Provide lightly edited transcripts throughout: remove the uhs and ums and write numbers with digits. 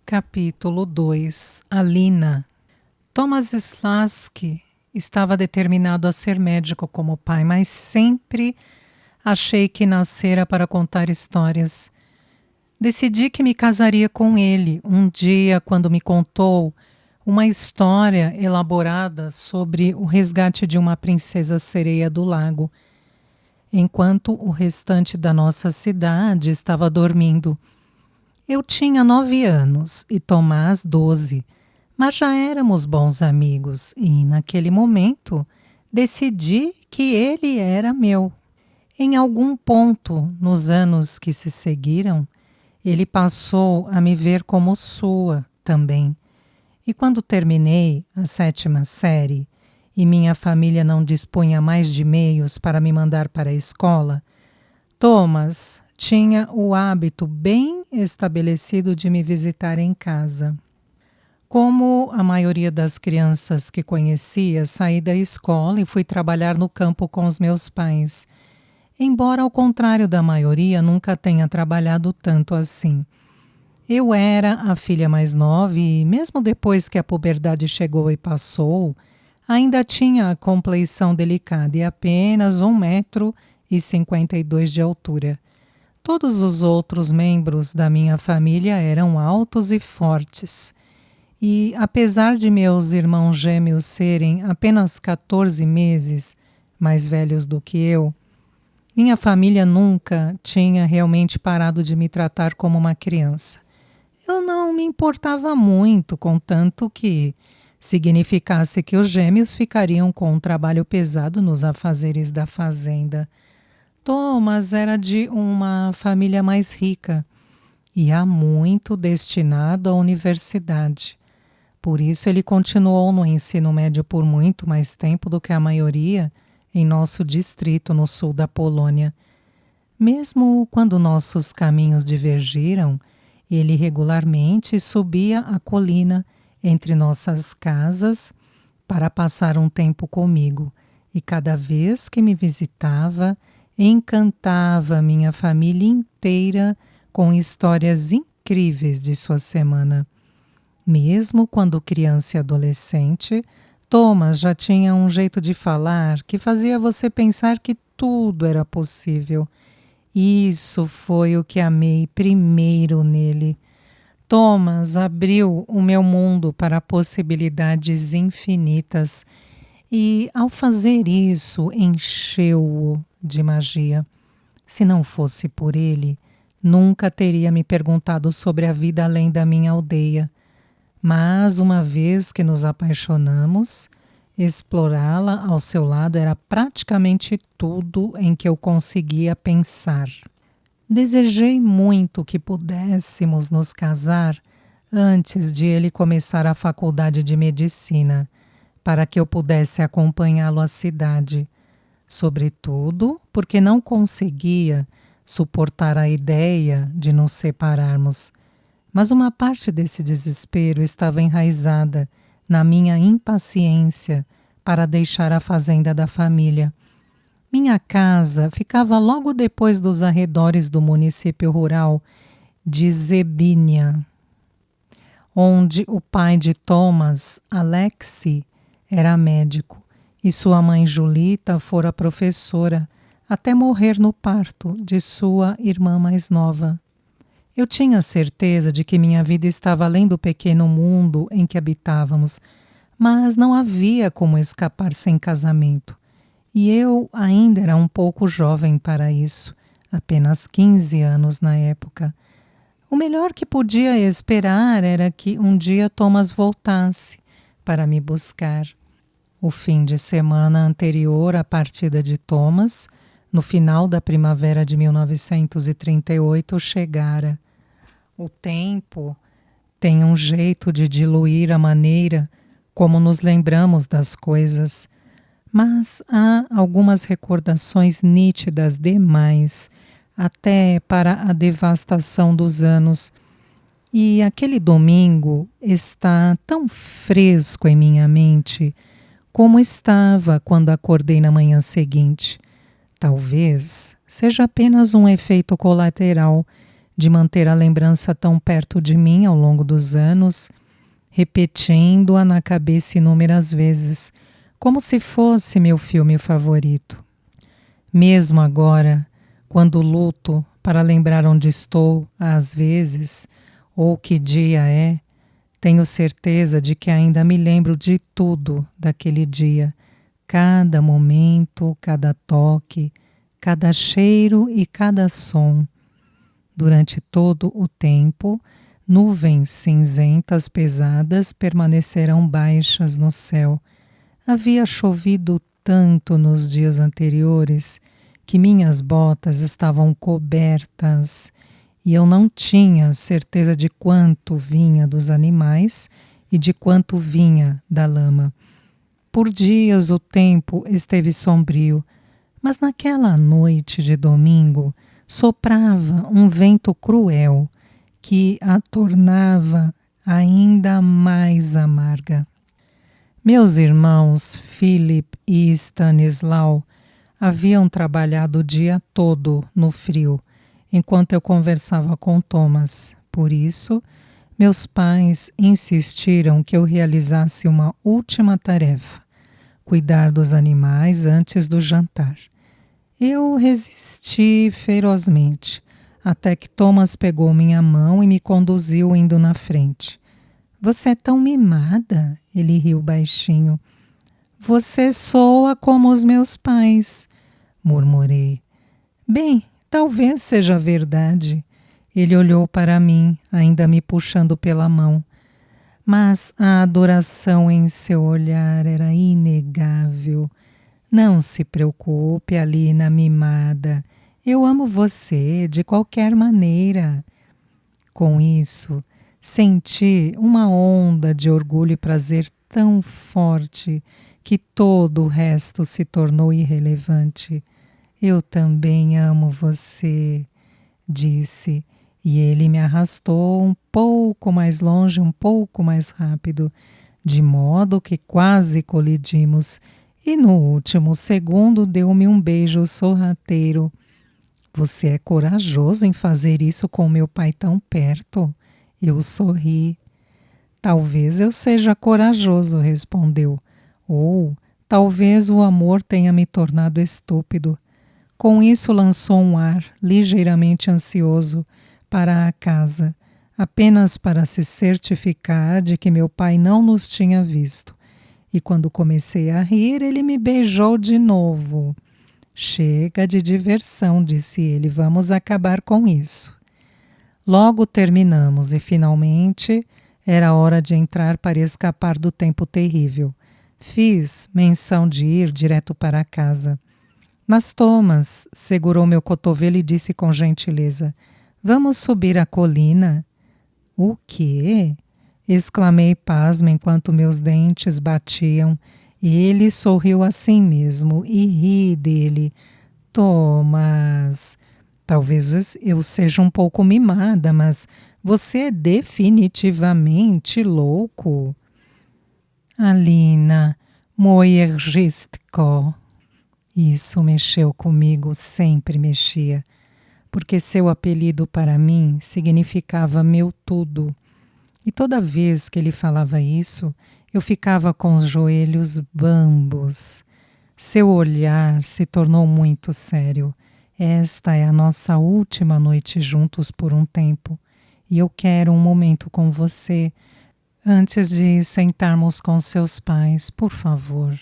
Capítulo 2. Alina. Thomas Slasky estava determinado a ser médico como o pai, mas sempre achei que nascera para contar histórias. Decidi que me casaria com ele um dia quando me contou uma história elaborada sobre o resgate de uma princesa sereia do lago, enquanto o restante da nossa cidade estava dormindo. Eu tinha 9 anos e Tomás 12, mas já éramos bons amigos e, naquele momento, decidi que ele era meu. Em algum ponto, nos anos que se seguiram, ele passou a me ver como sua também. E quando terminei a 7ª série e minha família não dispunha mais de meios para me mandar para a escola, Thomas tinha o hábito bem estabelecido de me visitar em casa. Como a maioria das crianças que conhecia, saí da escola e fui trabalhar no campo com os meus pais. Embora, ao contrário da maioria, nunca tenha trabalhado tanto assim. Eu era a filha mais nova e, mesmo depois que a puberdade chegou e passou, ainda tinha a compleição delicada e apenas 1,52 m de altura. Todos os outros membros da minha família eram altos e fortes. E, apesar de meus irmãos gêmeos serem apenas 14 meses mais velhos do que eu, minha família nunca tinha realmente parado de me tratar como uma criança. Eu não me importava muito, contanto que significasse que os gêmeos ficariam com um trabalho pesado nos afazeres da fazenda. Thomas era de uma família mais rica e há muito destinado à universidade. Por isso ele continuou no ensino médio por muito mais tempo do que a maioria em nosso distrito no sul da Polônia. Mesmo quando nossos caminhos divergiram, ele regularmente subia a colina entre nossas casas para passar um tempo comigo, e cada vez que me visitava, encantava minha família inteira com histórias incríveis de sua semana. Mesmo quando criança e adolescente, Thomas já tinha um jeito de falar que fazia você pensar que tudo era possível. Isso foi o que amei primeiro nele. Thomas abriu o meu mundo para possibilidades infinitas e, ao fazer isso, encheu-o de magia. Se não fosse por ele, nunca teria me perguntado sobre a vida além da minha aldeia. Mas, uma vez que nos apaixonamos, explorá-la ao seu lado era praticamente tudo em que eu conseguia pensar. Desejei muito que pudéssemos nos casar antes de ele começar a faculdade de medicina, para que eu pudesse acompanhá-lo à cidade, sobretudo porque não conseguia suportar a ideia de nos separarmos. Mas uma parte desse desespero estava enraizada na minha impaciência para deixar a fazenda da família. Minha casa ficava logo depois dos arredores do município rural de Zebinha, onde o pai de Thomas, Alexei, era médico e sua mãe Julita fora professora até morrer no parto de sua irmã mais nova. Eu tinha certeza de que minha vida estava além do pequeno mundo em que habitávamos, mas não havia como escapar sem casamento. E eu ainda era um pouco jovem para isso, apenas 15 anos na época. O melhor que podia esperar era que um dia Thomas voltasse para me buscar. O fim de semana anterior à partida de Thomas, no final da primavera de 1938, chegara. O tempo tem um jeito de diluir a maneira como nos lembramos das coisas, mas há algumas recordações nítidas demais, até para a devastação dos anos. E aquele domingo está tão fresco em minha mente como estava quando acordei na manhã seguinte. Talvez seja apenas um efeito colateral de manter a lembrança tão perto de mim ao longo dos anos, repetindo-a na cabeça inúmeras vezes, como se fosse meu filme favorito. Mesmo agora, quando luto para lembrar onde estou, às vezes, ou que dia é, tenho certeza de que ainda me lembro de tudo daquele dia, cada momento, cada toque, cada cheiro e cada som. Durante todo o tempo, nuvens cinzentas pesadas permanecerão baixas no céu. Havia chovido tanto nos dias anteriores que minhas botas estavam cobertas e eu não tinha certeza de quanto vinha dos animais e de quanto vinha da lama. Por dias o tempo esteve sombrio, mas naquela noite de domingo soprava um vento cruel que a tornava ainda mais amarga. Meus irmãos Philip e Stanislau haviam trabalhado o dia todo no frio, enquanto eu conversava com Thomas. Por isso, meus pais insistiram que eu realizasse uma última tarefa: cuidar dos animais antes do jantar. Eu resisti ferozmente, até que Thomas pegou minha mão e me conduziu indo na frente. Você é tão mimada, ele riu baixinho. Você soa como os meus pais, murmurei. Bem, talvez seja verdade. Ele olhou para mim, ainda me puxando pela mão. Mas a adoração em seu olhar era inegável. Não se preocupe, Alina mimada. Eu amo você de qualquer maneira. Com isso, senti uma onda de orgulho e prazer tão forte que todo o resto se tornou irrelevante. Eu também amo você, disse, e ele me arrastou um pouco mais longe, um pouco mais rápido, de modo que quase colidimos, e no último segundo deu-me um beijo sorrateiro. Você é corajoso em fazer isso com meu pai tão perto? Eu sorri. Talvez eu seja corajoso, respondeu. Ou talvez o amor tenha me tornado estúpido. Com isso lançou um ar ligeiramente ansioso para a casa, apenas para se certificar de que meu pai não nos tinha visto. E quando comecei a rir, ele me beijou de novo. Chega de diversão, disse ele, vamos acabar com isso. Logo terminamos e, finalmente, era hora de entrar para escapar do tempo terrível. Fiz menção de ir direto para casa. Mas Thomas segurou meu cotovelo e disse com gentileza, vamos subir a colina? O quê? Exclamei pasma enquanto meus dentes batiam. E ele sorriu assim mesmo e ri dele. Thomas, talvez eu seja um pouco mimada, mas você é definitivamente louco. Alina, moergistko. Isso mexeu comigo, sempre mexia, porque seu apelido para mim significava meu tudo. E toda vez que ele falava isso, eu ficava com os joelhos bambos. Seu olhar se tornou muito sério. Esta é a nossa última noite juntos por um tempo. E eu quero um momento com você antes de sentarmos com seus pais, por favor.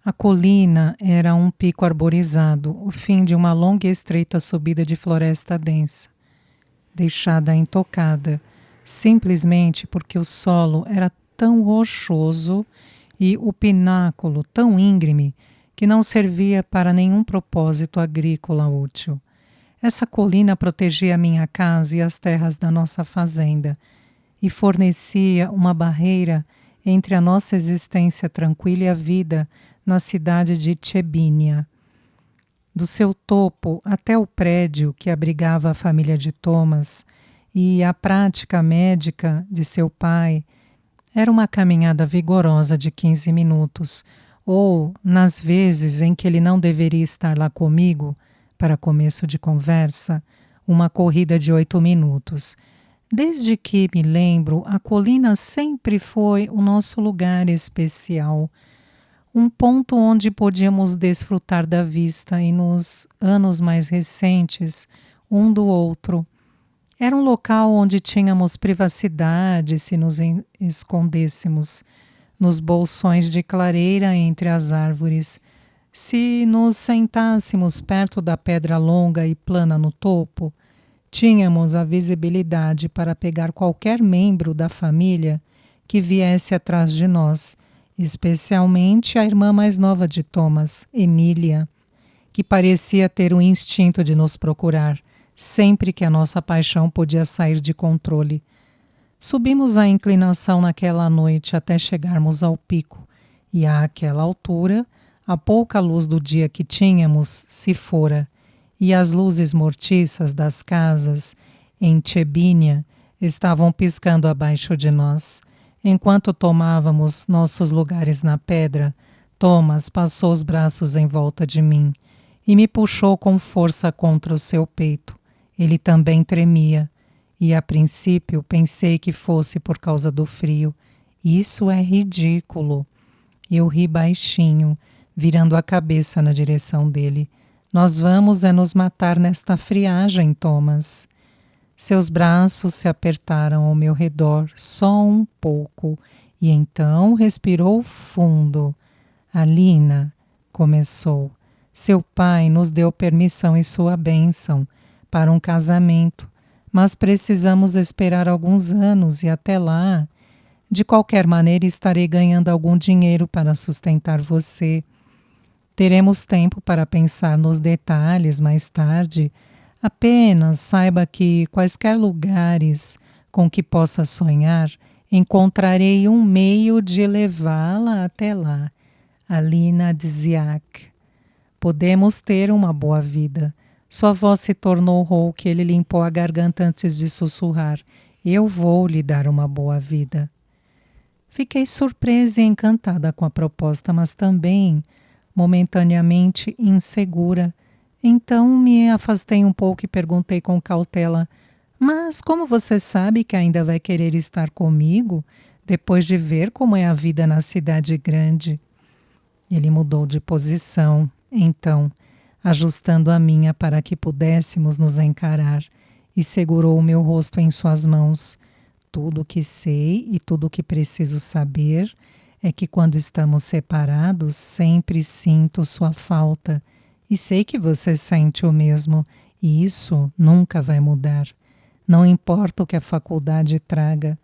A colina era um pico arborizado, o fim de uma longa e estreita subida de floresta densa, deixada intocada, simplesmente porque o solo era tão rochoso e o pináculo tão íngreme que não servia para nenhum propósito agrícola útil. Essa colina protegia a minha casa e as terras da nossa fazenda e fornecia uma barreira entre a nossa existência tranquila e a vida na cidade de Tchebinia. Do seu topo até o prédio que abrigava a família de Thomas e a prática médica de seu pai, era uma caminhada vigorosa de 15 minutos, ou, nas vezes em que ele não deveria estar lá comigo, para começo de conversa, uma corrida de 8 minutos. Desde que me lembro, a colina sempre foi o nosso lugar especial, um ponto onde podíamos desfrutar da vista e nos anos mais recentes, um do outro. Era um local onde tínhamos privacidade se nos escondêssemos nos bolsões de clareira entre as árvores. Se nos sentássemos perto da pedra longa e plana no topo, tínhamos a visibilidade para pegar qualquer membro da família que viesse atrás de nós, especialmente a irmã mais nova de Thomas, Emília, que parecia ter o instinto de nos procurar, sempre que a nossa paixão podia sair de controle. Subimos a inclinação naquela noite até chegarmos ao pico, e àquela altura, a pouca luz do dia que tínhamos se fora, e as luzes mortiças das casas em Chebinia estavam piscando abaixo de nós. Enquanto tomávamos nossos lugares na pedra, Thomas passou os braços em volta de mim e me puxou com força contra o seu peito. Ele também tremia, e a princípio pensei que fosse por causa do frio. Isso é ridículo. Eu ri baixinho, virando a cabeça na direção dele. Nós vamos é nos matar nesta friagem, Thomas. Seus braços se apertaram ao meu redor só um pouco e então respirou fundo. Alina, começou, seu pai nos deu permissão e sua bênção para um casamento, mas precisamos esperar alguns anos e até lá, de qualquer maneira, estarei ganhando algum dinheiro para sustentar você. Teremos tempo para pensar nos detalhes mais tarde. Apenas saiba que quaisquer lugares com que possa sonhar, encontrarei um meio de levá-la até lá. Alina Dziak. Podemos ter uma boa vida. Sua voz se tornou rouca e ele limpou a garganta antes de sussurrar. Eu vou lhe dar uma boa vida. Fiquei surpresa e encantada com a proposta, mas também momentaneamente insegura. Então me afastei um pouco e perguntei com cautela: mas como você sabe que ainda vai querer estar comigo depois de ver como é a vida na cidade grande? Ele mudou de posição, então, ajustando a minha para que pudéssemos nos encarar, e segurou o meu rosto em suas mãos. Tudo o que sei e tudo o que preciso saber é que quando estamos separados, sempre sinto sua falta. E sei que você sente o mesmo, e isso nunca vai mudar. Não importa o que a faculdade traga.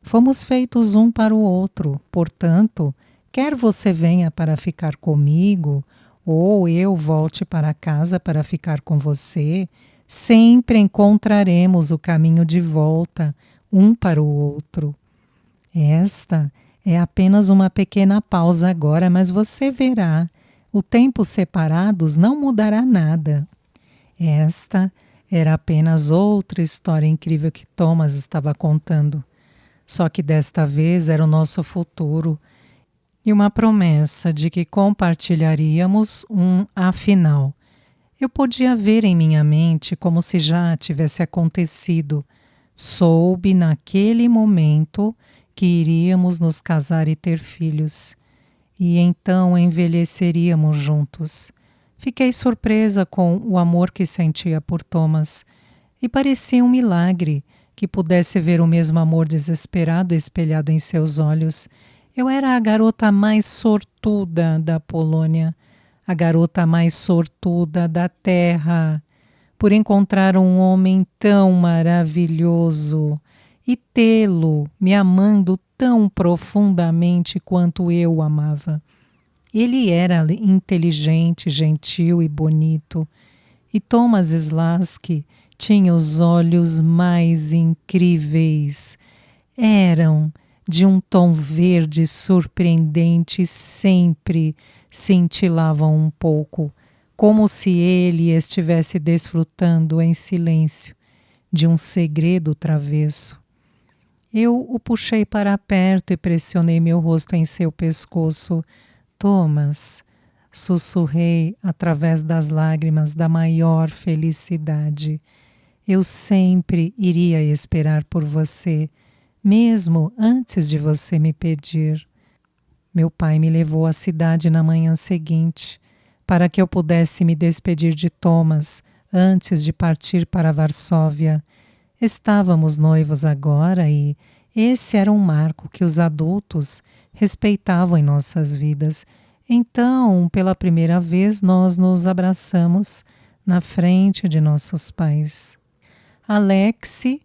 Fomos feitos um para o outro, portanto, quer você venha para ficar comigo, ou eu volte para casa para ficar com você, sempre encontraremos o caminho de volta, um para o outro. Esta é apenas uma pequena pausa agora, mas você verá. O tempo separados não mudará nada. Esta era apenas outra história incrível que Thomas estava contando. Só que desta vez era o nosso futuro e uma promessa de que compartilharíamos um afinal. Eu podia ver em minha mente como se já tivesse acontecido. Soube naquele momento que iríamos nos casar e ter filhos. E então envelheceríamos juntos. Fiquei surpresa com o amor que sentia por Thomas e parecia um milagre que pudesse ver o mesmo amor desesperado espelhado em seus olhos. Eu era a garota mais sortuda da Polônia, a garota mais sortuda da terra, por encontrar um homem tão maravilhoso e tê-lo me amando tão profundamente quanto eu o amava. Ele era inteligente, gentil e bonito, e Thomas Slaski tinha os olhos mais incríveis. Eram de um tom verde surpreendente e sempre cintilavam um pouco, como se ele estivesse desfrutando em silêncio de um segredo travesso. Eu o puxei para perto e pressionei meu rosto em seu pescoço. Thomas, sussurrei através das lágrimas da maior felicidade. Eu sempre iria esperar por você, mesmo antes de você me pedir. Meu pai me levou à cidade na manhã seguinte, para que eu pudesse me despedir de Thomas antes de partir para Varsóvia. Estávamos noivos agora e esse era um marco que os adultos respeitavam em nossas vidas. Então, pela primeira vez, nós nos abraçamos na frente de nossos pais. Alexi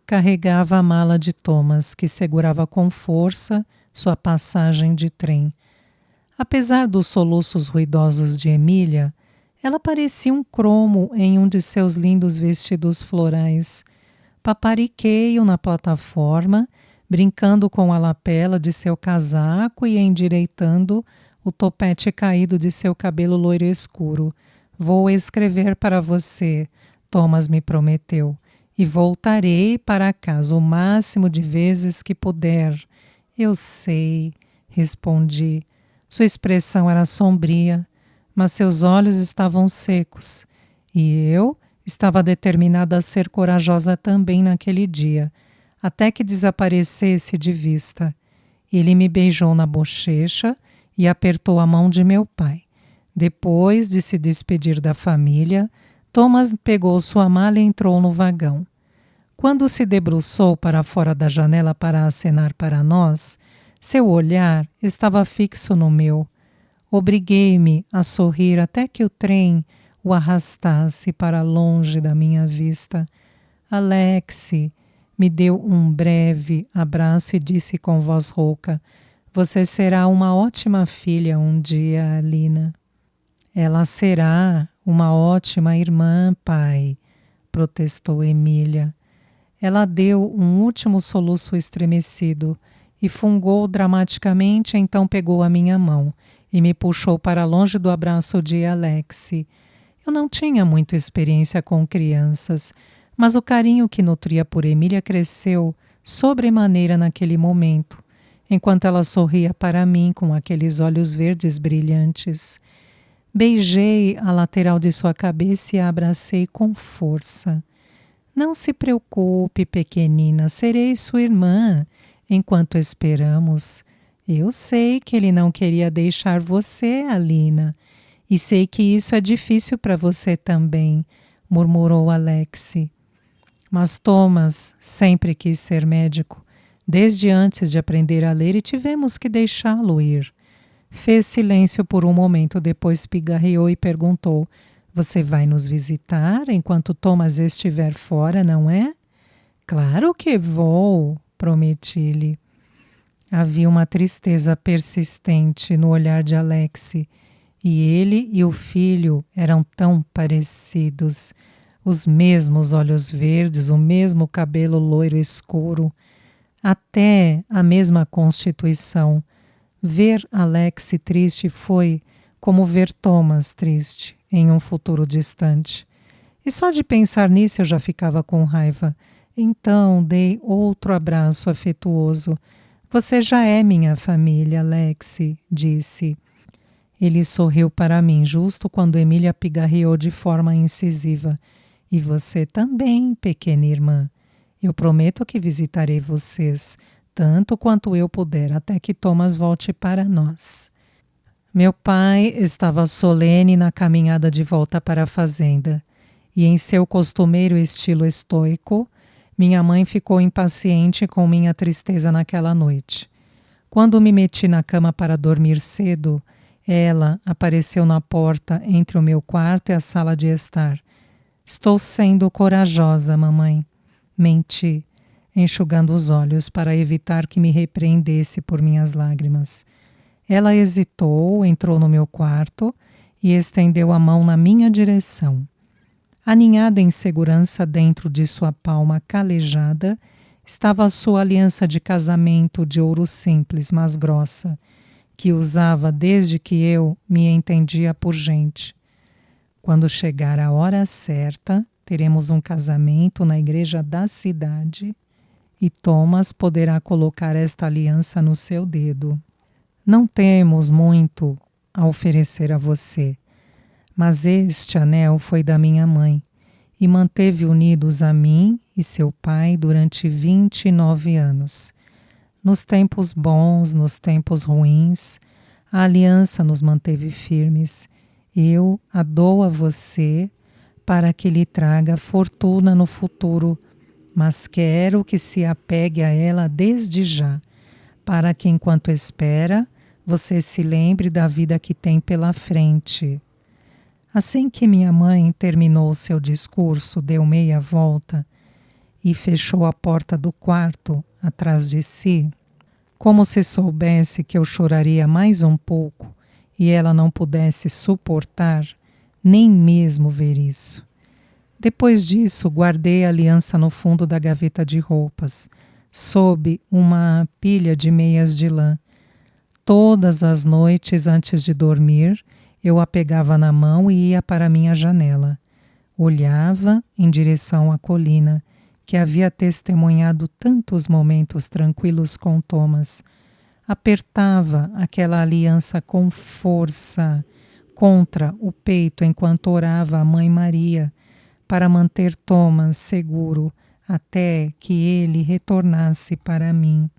carregava a mala de Thomas, que segurava com força sua passagem de trem. Apesar dos soluços ruidosos de Emília, ela parecia um cromo em um de seus lindos vestidos florais. Papariquei-o na plataforma, brincando com a lapela de seu casaco e endireitando o topete caído de seu cabelo loiro escuro. Vou escrever para você, Thomas me prometeu, e voltarei para casa o máximo de vezes que puder. Eu sei, respondi. Sua expressão era sombria, mas seus olhos estavam secos, e eu estava determinada a ser corajosa também naquele dia, até que desaparecesse de vista. Ele me beijou na bochecha e apertou a mão de meu pai. Depois de se despedir da família, Thomas pegou sua mala e entrou no vagão. Quando se debruçou para fora da janela para acenar para nós, seu olhar estava fixo no meu. Obriguei-me a sorrir até que o trem o arrastasse para longe da minha vista. Alexi me deu um breve abraço e disse com voz rouca: "Você será uma ótima filha um dia, Alina." "Ela será uma ótima irmã, pai", protestou Emília. Ela deu um último soluço estremecido e fungou dramaticamente, então pegou a minha mão e me puxou para longe do abraço de Alexi. Eu não tinha muita experiência com crianças, mas o carinho que nutria por Emília cresceu sobremaneira naquele momento, enquanto ela sorria para mim com aqueles olhos verdes brilhantes. Beijei a lateral de sua cabeça e a abracei com força. "Não se preocupe, pequenina, serei sua irmã enquanto esperamos. Eu sei que ele não queria deixar você, Alina, e sei que isso é difícil para você também", murmurou Alexi. "Mas Thomas sempre quis ser médico, desde antes de aprender a ler, e tivemos que deixá-lo ir." Fez silêncio por um momento, depois pigarreou e perguntou: "Você vai nos visitar enquanto Thomas estiver fora, não é?" "Claro que vou", prometi-lhe. Havia uma tristeza persistente no olhar de Alexi, e ele e o filho eram tão parecidos. Os mesmos olhos verdes, o mesmo cabelo loiro escuro, até a mesma constituição. Ver Alexi triste foi como ver Thomas triste em um futuro distante. E só de pensar nisso eu já ficava com raiva. Então dei outro abraço afetuoso. "Você já é minha família, Alexi", disse. Ele sorriu para mim justo quando Emília pigarreou de forma incisiva. "E você também, pequena irmã. Eu prometo que visitarei vocês tanto quanto eu puder, até que Thomas volte para nós." Meu pai estava solene na caminhada de volta para a fazenda, e em seu costumeiro estilo estoico, minha mãe ficou impaciente com minha tristeza naquela noite. Quando me meti na cama para dormir cedo, ela apareceu na porta entre o meu quarto e a sala de estar. "Estou sendo corajosa, mamãe." Menti, enxugando os olhos para evitar que me repreendesse por minhas lágrimas. Ela hesitou, entrou no meu quarto e estendeu a mão na minha direção. Aninhada em segurança dentro de sua palma calejada, estava a sua aliança de casamento de ouro simples, mas grossa, que usava desde que eu me entendia por gente. "Quando chegar a hora certa, teremos um casamento na igreja da cidade e Thomas poderá colocar esta aliança no seu dedo. Não temos muito a oferecer a você, mas este anel foi da minha mãe, e manteve unidos a mim e seu pai durante 29 anos. Nos tempos bons, nos tempos ruins, a aliança nos manteve firmes. Eu a dou a você para que lhe traga fortuna no futuro, mas quero que se apegue a ela desde já, para que enquanto espera, você se lembre da vida que tem pela frente. Assim que minha mãe terminou seu discurso, deu meia volta e fechou a porta do quarto atrás de si, como se soubesse que eu choraria mais um pouco e ela não pudesse suportar nem mesmo ver isso. Depois disso, guardei a aliança no fundo da gaveta de roupas, sob uma pilha de meias de lã. Todas as noites antes de dormir, eu a pegava na mão e ia para minha janela. Olhava em direção à colina, que havia testemunhado tantos momentos tranquilos com Thomas. Apertava aquela aliança com força contra o peito enquanto orava a Mãe Maria para manter Thomas seguro até que ele retornasse para mim.